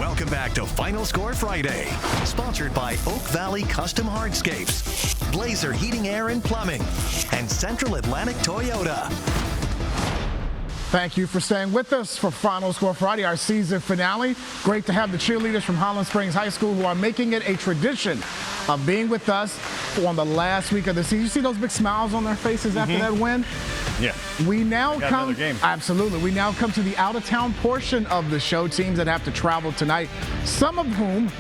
Welcome back to Final Score Friday, sponsored by Oak Valley Custom Hardscapes, Blazer Heating, Air and Plumbing, and Central Atlantic Toyota. Thank you for staying with us for Final Score Friday, our season finale. Great to have the cheerleaders from Holland Springs High School who are making it a tradition of being with us on the last week of the season. You see those big smiles on their faces after that win? Yeah. We now come, absolutely. We now come to the out-of-town portion of the show. Teams that have to travel tonight, some of whom,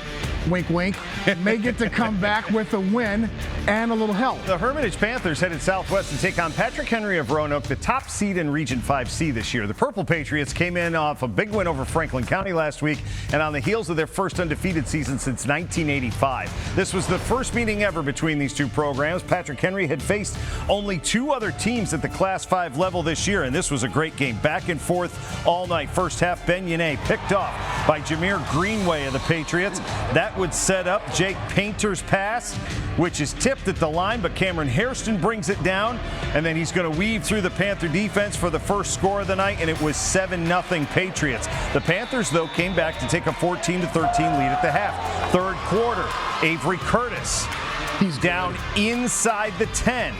wink, wink, may get to come back with a win and a little help. The Hermitage Panthers headed southwest to take on Patrick Henry of Roanoke, the top seed in Region 5C this year. The Purple Patriots came in off a big win over Franklin County last week and on the heels of their first undefeated season since 1985. This was the first meeting ever between these two programs. Patrick Henry had faced only two other teams at the Class 5 level this year, and this was a great game. Back and forth all night. First half, Ben Yane picked off by Jameer Greenway of the Patriots. That would set up Jake Painter's pass, which is tipped at the line, but Cameron Hairston brings it down, and then he's going to weave through the Panther defense for the first score of the night, and it was 7-0 Patriots. The Panthers, though, came back to take a 14-13 lead at the half. Third quarter, Avery Curtis. He's down inside the 10.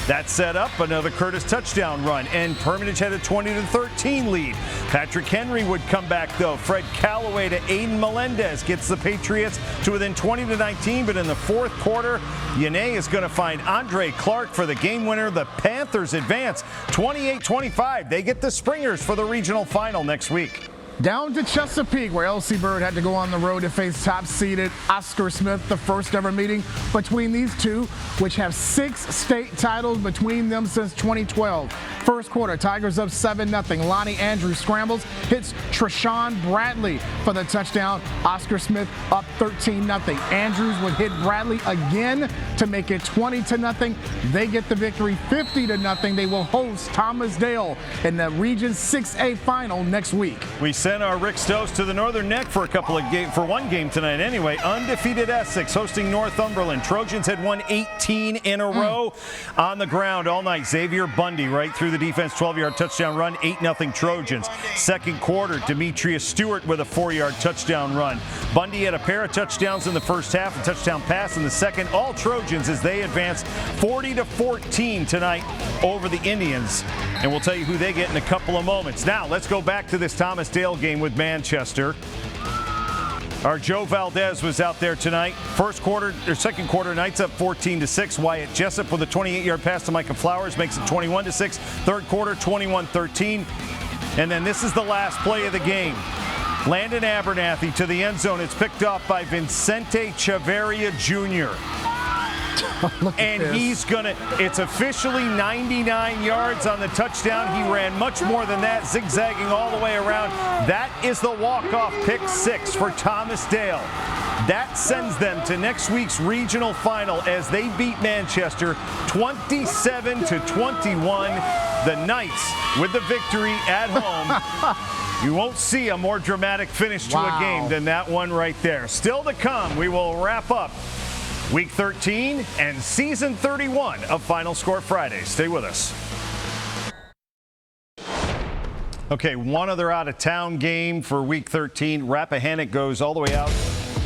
That set up another Curtis touchdown run, and Hermitage had a 20-13 lead. Patrick Henry would come back, though. Fred Callaway to Aiden Melendez gets the Patriots to within 20-19, but in the fourth quarter, Yane is going to find Andre Clark for the game winner. The Panthers advance 28-25. They get the Springers for the regional final next week. Down to Chesapeake, where LC Bird had to go on the road to face top-seeded Oscar Smith, the first ever meeting between these two, which have 6 state titles between them since 2012. First quarter, Tigers up 7-0. Lonnie Andrews scrambles, hits Treshawn Bradley for the touchdown. Oscar Smith up 13-0. Andrews would hit Bradley again to make it 20-0. They get the victory 50-0. They will host Thomas Dale in the Region 6A final next week. We sent our Rick Stokes to the Northern Neck for one game tonight anyway. Undefeated Essex hosting Northumberland. Trojans had won 18 in a row on the ground all night. Xavier Bundy right through the defense, 12-yard touchdown run, 8-0 Trojans. Second quarter, Demetrius Stewart with a 4-yard touchdown run. Bundy had a pair of touchdowns in the first half, a touchdown pass in the second. All Trojans as they advance 40-14 tonight over the Indians. And we'll tell you who they get in a couple of moments. Now, let's go back to this Thomas Dale game with Manchester. Our Joe Valdez was out there tonight. Second quarter, Knights up 14-6. Wyatt Jessup with a 28-yard pass to Micah Flowers makes it 21-6. Third quarter, 21-13. And then this is the last play of the game. Landon Abernathy to the end zone. It's picked off by Vincente Chavarria Jr. And it's officially 99 yards on the touchdown. He ran much more than that, zigzagging all the way around. That is the walk-off pick 6 for Thomas Dale. That sends them to next week's regional final as they beat Manchester 27-21. The Knights with the victory at home. You won't see a more dramatic finish to a game than that one right there. Still to come, we will wrap up Week 13 and Season 31 of Final Score Friday. Stay with us. Okay, one other out-of-town game for Week 13. Rappahannock goes all the way out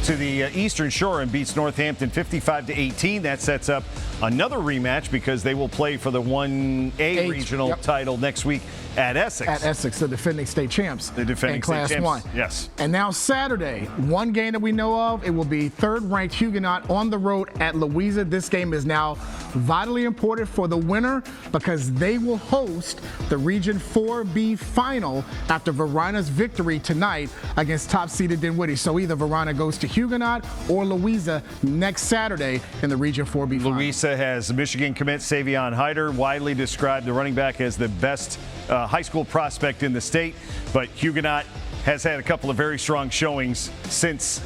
to the Eastern Shore and beats Northampton 55-18. That sets up another rematch because they will play for the 1A regional title next week at Essex. At Essex, the defending state champs. The defending in Class state champs. 1. Yes. And now Saturday, one game that we know of, it will be third-ranked Huguenot on the road at Louisa. This game is now vitally important for the winner because they will host the Region 4B final after Varina's victory tonight against top-seeded Dinwiddie. So either Varina goes to Huguenot or Louisa next Saturday in the Region 4B final. Louisa has Michigan commit Savion Hyder, widely described the running back as the best high school prospect in the state, but Huguenot has had a couple of very strong showings since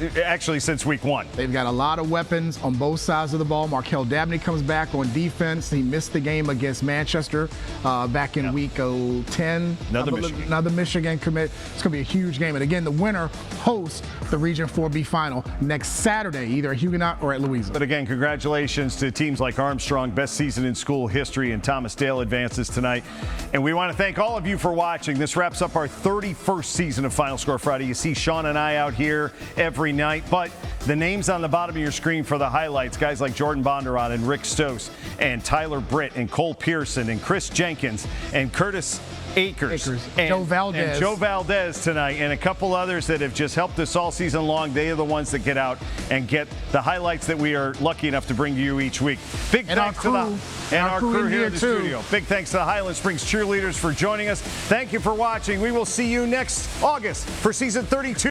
week 1. They've got a lot of weapons on both sides of the ball. Markel Dabney comes back on defense. He missed the game against Manchester back in week 10. Another Michigan commit. It's going to be a huge game. And again, the winner hosts the Region 4B final next Saturday, either at Huguenot or at Louisa. But again, congratulations to teams like Armstrong, best season in school history, and Thomas Dale advances tonight. And we want to thank all of you for watching. This wraps up our 31st season of Final Final Score Friday. You see Sean and I out here every night, but the names on the bottom of your screen for the highlights, guys like Jordan Bondurant and Rick Stos and Tyler Britt and Cole Pearson and Chris Jenkins and Curtis Akers and Joe Valdez tonight, and a couple others that have just helped us all season long. They are the ones that get out and get the highlights that we are lucky enough to bring to you each week. Big thanks to our crew here in the studio. Big thanks to the Highland Springs cheerleaders for joining us. Thank you for watching. We will see you next August for season 32.